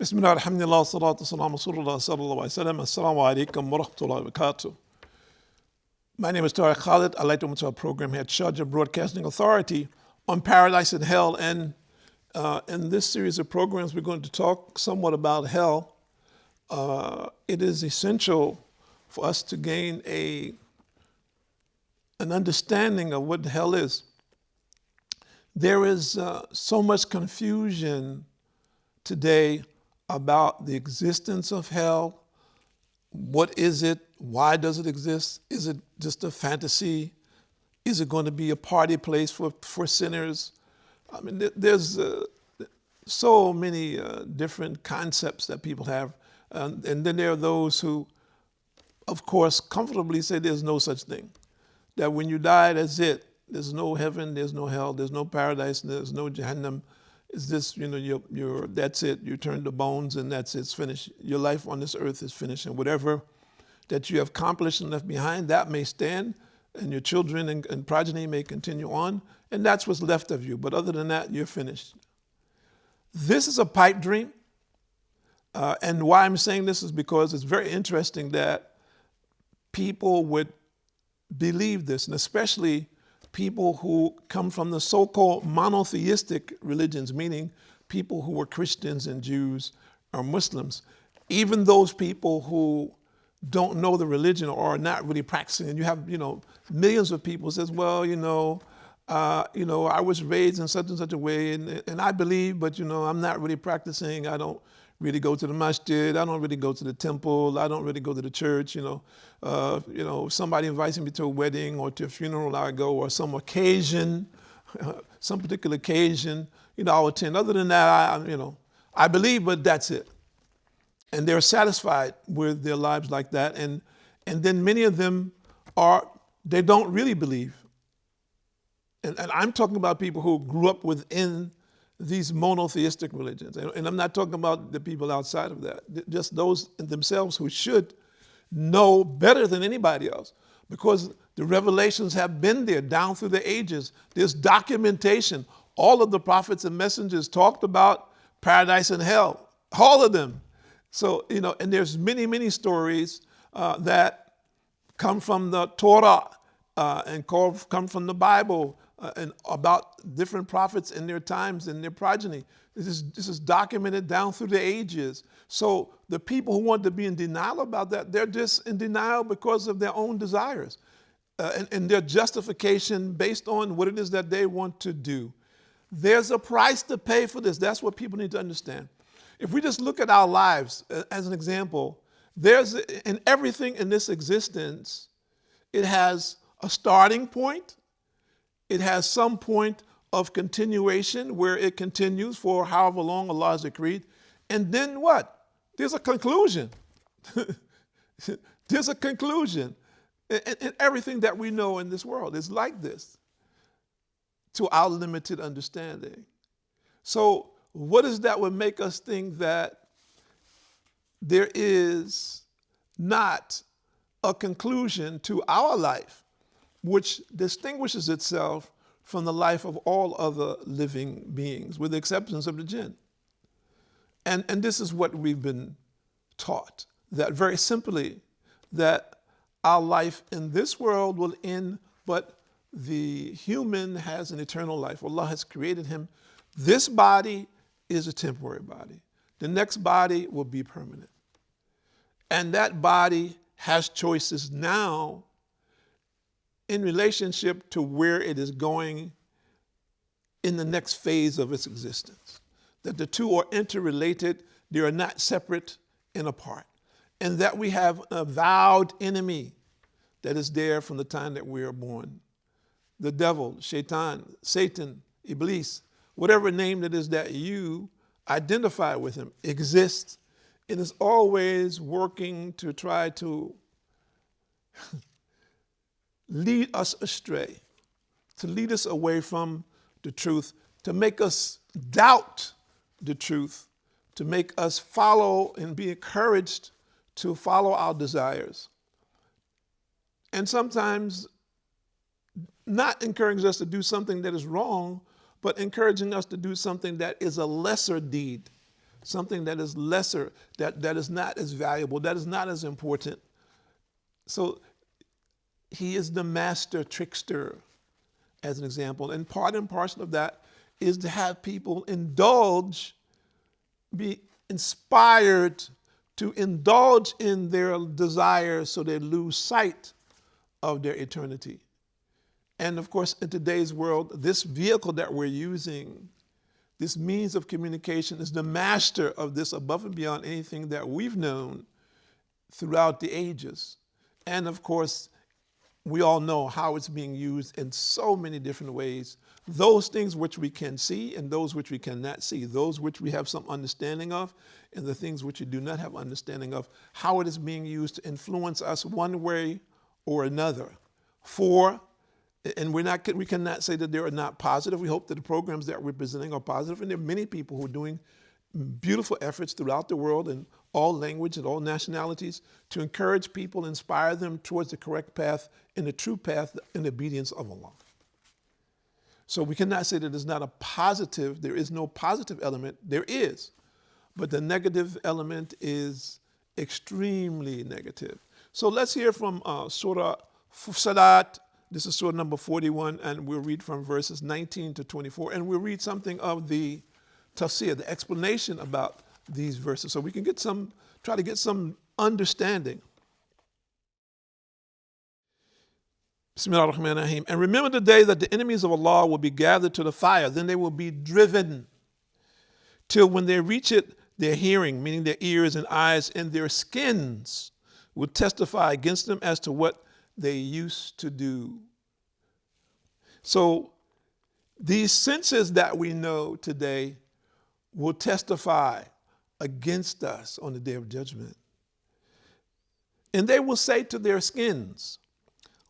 Bismillah, alhamdulillah, salatu salam, rasulullah sallallahu alayhi wa sallam. Assalamu alaikum wa rahmatullahi wa barakatuh. My name is Tariq Khalid. I'd like to welcome to our program here at Sharjah Broadcasting Authority on Paradise and Hell. And in this series of programs, we're going to talk somewhat about hell. It is essential for us to gain an understanding of what hell is. There is so much confusion today about the existence of hell. What is it? Why does it exist? Is it just a fantasy? Is it going to be a party place for sinners? I mean, there's so many different concepts that people have. And then there are those who, of course, comfortably say there's no such thing. That when you die, that's it. There's no heaven, there's no hell, there's no paradise, there's no Jahannam. It's just, you're that's it. You turn to bones and that's it. It's finished. Your life on this earth is finished. And whatever that you have accomplished and left behind, that may stand, and your children and progeny may continue on, and that's what's left of you. But other than that, you're finished. This is a pipe dream. And why I'm saying this is because it's very interesting that people would believe this, and especially people who come from the so-called monotheistic religions, meaning people who were Christians and Jews or Muslims. Even those people who don't know the religion or are not really practicing, and you have, millions of people says, well, I was raised in such and such a way, and I believe, but I'm not really practicing. I don't really go to the masjid. I don't really go to the temple. I don't really go to the church. If somebody invites me to a wedding or to a funeral, I go, or some occasion, some particular occasion, I'll attend. Other than that, I believe, but that's it. And they're satisfied with their lives like that. And then many of them they don't really believe. And I'm talking about people who grew up within these monotheistic religions. And I'm not talking about the people outside of that, just those themselves who should know better than anybody else, because the revelations have been there down through the ages. There's documentation. All of the prophets and messengers talked about paradise and hell, all of them. So, and there's many, many stories that come from the Torah and come from the Bible, and about different prophets in their times and their progeny. This is documented down through the ages. So the people who want to be in denial about that, they're just in denial because of their own desires and their justification based on what it is that they want to do. There's a price to pay for this. That's what people need to understand. If we just look at our lives as an example, there's in everything in this existence, it has a starting point. It has some point of continuation where it continues for however long Allah has decreed. And then what? There's a conclusion. There's a conclusion. And everything that we know in this world is like this, to our limited understanding. So what is that would make us think that there is not a conclusion to our life, which distinguishes itself from the life of all other living beings, with the exceptions of the jinn? And this is what we've been taught, that very simply, that our life in this world will end, but the human has an eternal life. Allah has created him. This body is a temporary body. The next body will be permanent. And that body has choices now in relationship to where it is going in the next phase of its existence. That the two are interrelated, they are not separate and apart. And that we have an avowed enemy that is there from the time that we are born. The devil, Shaitan, Satan, Iblis, whatever name that is that you identify with him, exists and is always working to try to lead us astray, to lead us away from the truth, to make us doubt the truth, to make us follow and be encouraged to follow our desires. And sometimes not encouraging us to do something that is wrong, but encouraging us to do something that is a lesser deed, something that is lesser, that is not as valuable, that is not as important. So he is the master trickster, as an example. And part and parcel of that is to have people indulge, be inspired to indulge in their desires so they lose sight of their eternity. And of course, in today's world, this vehicle that we're using, this means of communication, is the master of this above and beyond anything that we've known throughout the ages. And of course, we all know how it's being used in so many different ways. Those things which we can see and those which we cannot see, those which we have some understanding of and the things which we do not have understanding of, how it is being used to influence us one way or another. And we cannot say that they are not positive. We hope that the programs that we're presenting are positive, and there are many people who are doing beautiful efforts throughout the world in all language and all nationalities to encourage people, inspire them towards the correct path and the true path in obedience of Allah. So we cannot say that there's not a positive, there is no positive element. There is, but the negative element is extremely negative. So let's hear from Surah Fussilat. This is Surah number 41, and we'll read from verses 19 to 24, and we'll read something of the tafsir, the explanation about these verses, so we can try to get some understanding. Bismillah ar-Rahman ar-Rahim. And remember the day that the enemies of Allah will be gathered to the fire, then they will be driven till when they reach it, their hearing, meaning their ears and eyes, and their skins will testify against them as to what they used to do. So these senses that we know today will testify against us on the day of judgment. And they will say to their skins,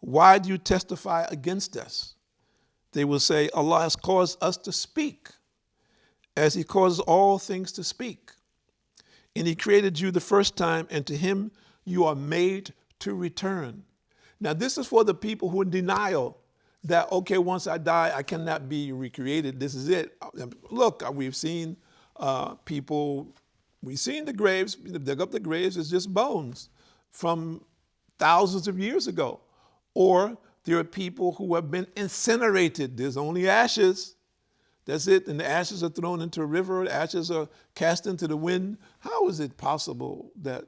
why do you testify against us? They will say, Allah has caused us to speak, as he causes all things to speak. And he created you the first time, and to him you are made to return. Now this is for the people who are in denial that, okay, once I die, I cannot be recreated. This is it. Look, we've seen people, we've seen the graves, dig up the graves, it's just bones from thousands of years ago. Or there are people who have been incinerated. There's only ashes. That's it. And the ashes are thrown into a river. The ashes are cast into the wind. How is it possible that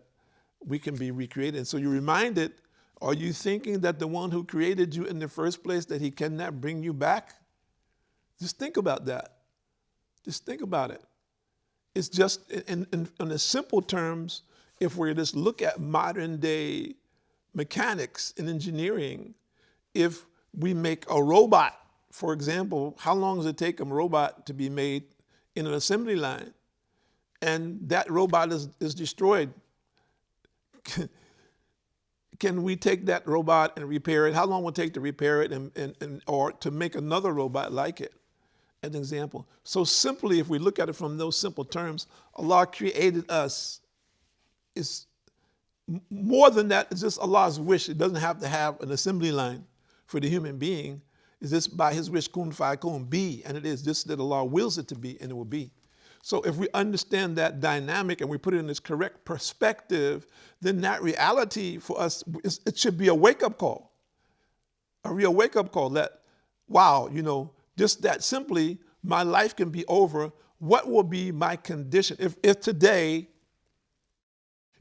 we can be recreated? And so you're reminded, are you thinking that the one who created you in the first place, that he cannot bring you back? Just think about that. Just think about it. It's just, in the simple terms, if we just look at modern day mechanics and engineering, if we make a robot, for example, how long does it take a robot to be made in an assembly line? And that robot is destroyed. Can we take that robot and repair it? How long will it take to repair it or to make another robot like it? As an example. So simply, if we look at it from those simple terms, Allah created us. It's more than that. It's just Allah's wish. It doesn't have to have an assembly line for the human being. It's just by his wish, kun fayakun, be. And it is just that Allah wills it to be, and it will be. So if we understand that dynamic and we put it in its correct perspective, then that reality for us, it should be a wake-up call. A real wake-up call that, wow, just that simply, my life can be over. What will be my condition? If today,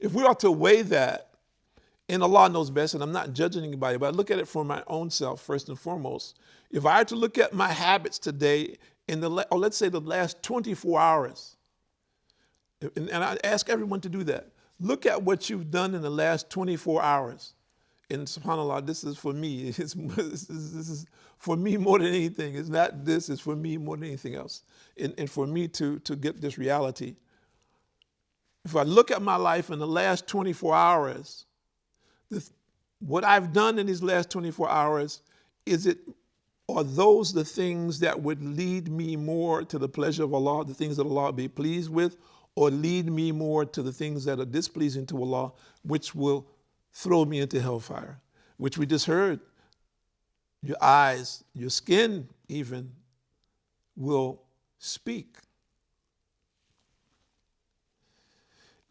if we are to weigh that, and Allah knows best, and I'm not judging anybody, but I look at it for my own self first and foremost. If I had to look at my habits today, or let's say the last 24 hours, and I ask everyone to do that. Look at what you've done in the last 24 hours. And subhanAllah, this is for me. This is for me more than anything. It's not this, it's for me more than anything else. And for me to get this reality. If I look at my life in the last 24 hours, what I've done in these last 24 hours, are those the things that would lead me more to the pleasure of Allah, the things that Allah will be pleased with, or lead me more to the things that are displeasing to Allah, which will throw me into hellfire, which we just heard. Your eyes, your skin even will speak.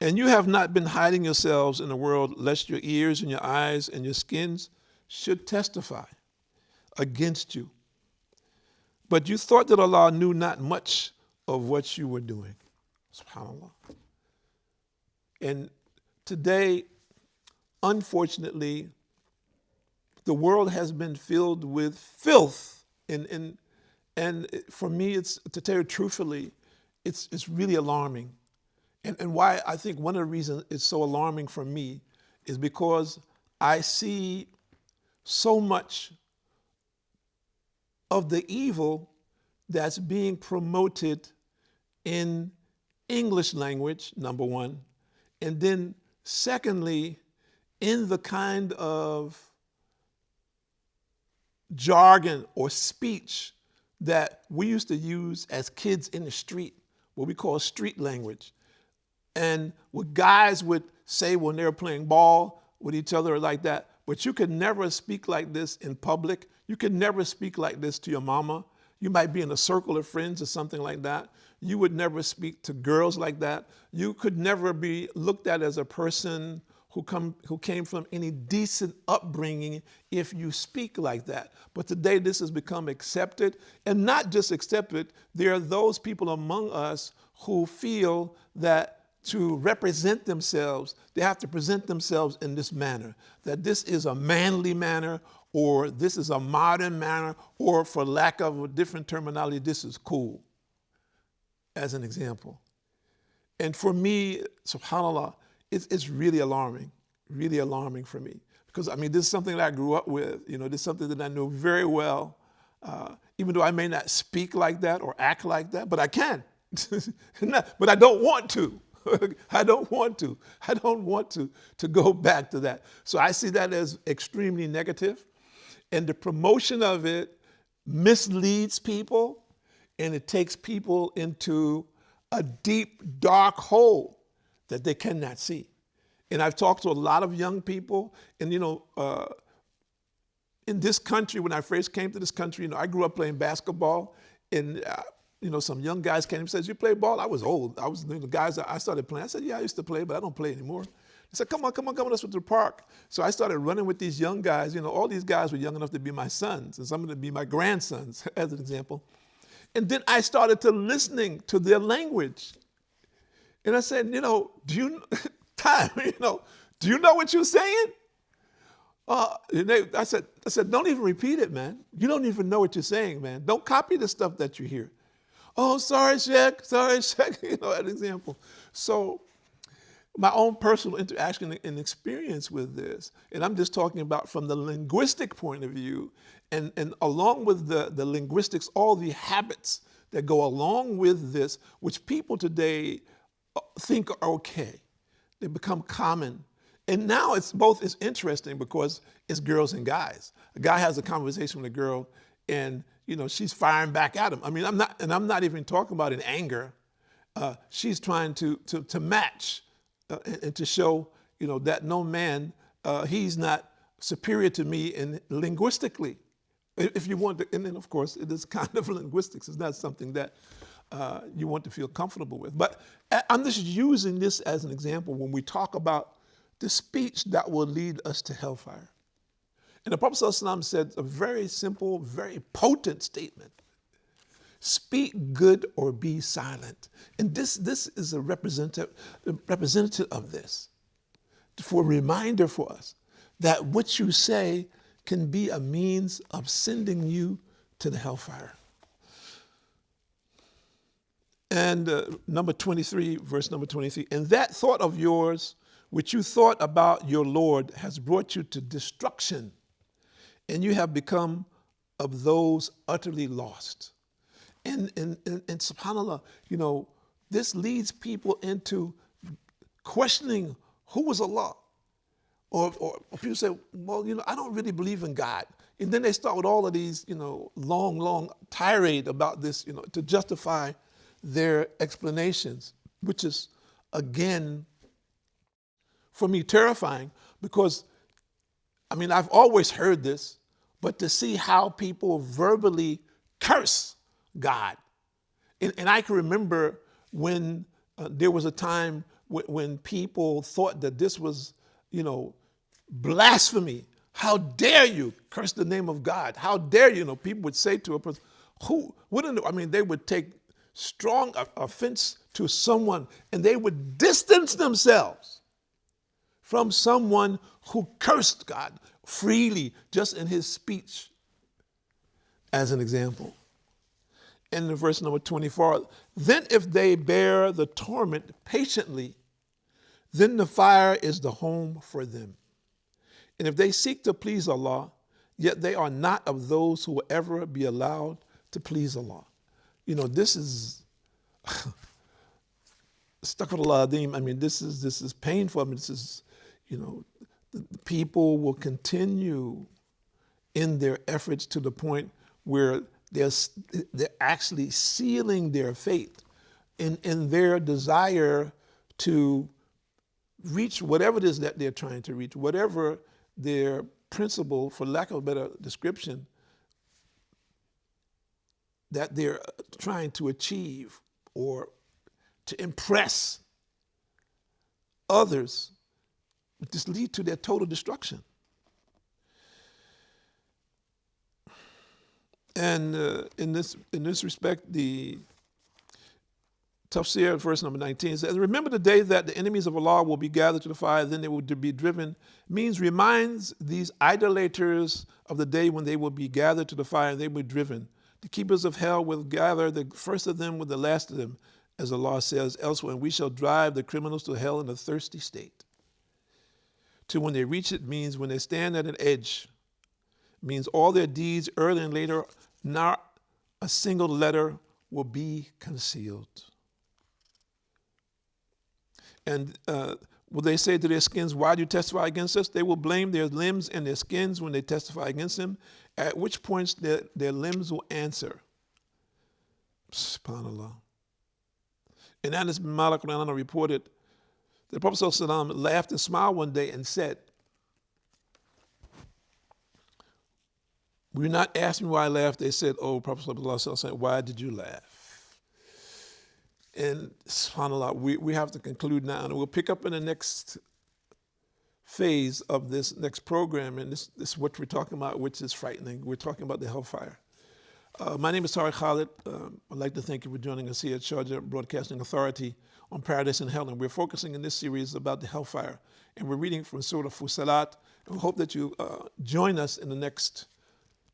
And you have not been hiding yourselves in the world, lest your ears and your eyes and your skins should testify against you. But you thought that Allah knew not much of what you were doing. SubhanAllah. And today, unfortunately, the world has been filled with filth. And for me, it's, to tell you truthfully, it's really alarming. And why I think one of the reasons it's so alarming for me is because I see so much of the evil that's being promoted in English language, number one, and then secondly, in the kind of jargon or speech that we used to use as kids in the street, what we call street language. And what guys would say when they were playing ball with each other like that, but you could never speak like this in public. You could never speak like this to your mama. You might be in a circle of friends or something like that. You would never speak to girls like that. You could never be looked at as a person who came from any decent upbringing if you speak like that. But today this has become accepted, and not just accepted, there are those people among us who feel that to represent themselves, they have to present themselves in this manner, that this is a manly manner, or this is a modern manner, or for lack of a different terminology, this is cool, as an example. And for me, subhanAllah, it's really alarming for me. Because I mean, this is something that I grew up with, this is something that I know very well, even though I may not speak like that or act like that, but I can. But I don't want to. I don't want to go back to that. So I see that as extremely negative, and the promotion of it misleads people, and it takes people into a deep, dark hole that they cannot see. And I've talked to a lot of young people, and in this country, when I first came to this country, I grew up playing basketball, and some young guys came and said, "You play ball?" I was old. I was the guys that I started playing. I said, "Yeah, I used to play, but I don't play anymore." They said, come on, let's go to the park. So I started running with these young guys. All these guys were young enough to be my sons, and some of them be my grandsons, as an example. And then I started to listening to their language. And I said, do you, Time, do you know what you're saying? I said, don't even repeat it, man. You don't even know what you're saying, man. Don't copy the stuff that you hear. Oh, sorry, Sheikh, an example. So my own personal interaction and experience with this, and I'm just talking about from the linguistic point of view, and along with the linguistics, all the habits that go along with this, which people today think are okay. They become common. And now it's interesting because it's girls and guys. A guy has a conversation with a girl, and she's firing back at him. I mean, I'm not even talking about in anger. She's trying to match and to show that no man, he's not superior to me in linguistically. If you want to, and then of course it is kind of linguistics. It's not something that you want to feel comfortable with. But I'm just using this as an example when we talk about the speech that will lead us to hellfire. And the Prophet ﷺ said a very simple, very potent statement. Speak good or be silent. And this is a representative of this, for a reminder for us that what you say can be a means of sending you to the hellfire. And number 23, verse number 23, and that thought of yours, which you thought about your Lord, has brought you to destruction, and you have become of those utterly lost. And subhanAllah, this leads people into questioning who was Allah. Or people say, well, I don't really believe in God. And then they start with all of these, long tirade about this, to justify their explanations, which is, again, for me, terrifying, because, I've always heard this, but to see how people verbally curse God. And I can remember when there was a time when people thought that this was, blasphemy. How dare you curse the name of God? How dare you? People would say to a person, who wouldn't, they would take strong offense to someone, and they would distance themselves from someone who cursed God freely just in his speech, as an example. And in verse number 24, then if they bear the torment patiently, then the fire is the home for them. And if they seek to please Allah, yet they are not of those who will ever be allowed to please Allah. This is Astaghfirullah Adim. This is painful. This is, the people will continue in their efforts to the point where they're actually sealing their fate in their desire to reach whatever it is that they're trying to reach, whatever their principle, for lack of a better description, that they're trying to achieve or to impress others, just lead to their total destruction. And in this respect, the Tafsir, verse number 19 says, remember the day that the enemies of Allah will be gathered to the fire, then they will be driven, reminds these idolaters of the day when they will be gathered to the fire and they will be driven. The keepers of hell will gather the first of them with the last of them, as Allah says elsewhere, and we shall drive the criminals to hell in a thirsty state. To when they reach it means when they stand at an edge, means all their deeds early and later, not a single letter will be concealed. And will they say to their skins, why do you testify against us? They will blame their limbs and their skins when they testify against them, at which points their limbs will answer. SubhanAllah. And Anas bin Malik reported that the Prophet ﷺ laughed and smiled one day and said, "Will you not ask me why I laughed?" They said, "Oh, Prophet ﷺ, why did you laugh?" And subhanAllah, we have to conclude now, and we'll pick up in the next phase of this next program, and this is what we're talking about, which is frightening. We're talking about the hellfire. My name is Tariq Khalid. I'd like to thank you for joining us here at Sharjah Broadcasting Authority on Paradise and Hell, and we're focusing in this series about the hellfire, and we're reading from Surah Fusilat, and we hope that you join us in the next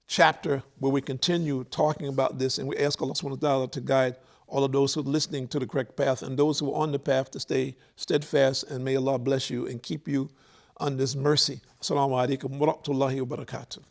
chapter where we continue talking about this, and we ask Allah subhanahu wa ta'ala to guide all of those who are listening to the correct path and those who are on the path to stay steadfast, and may Allah bless you and keep you on this mercy. Assalamu alaikum wa rahmatullahi wa barakatuh.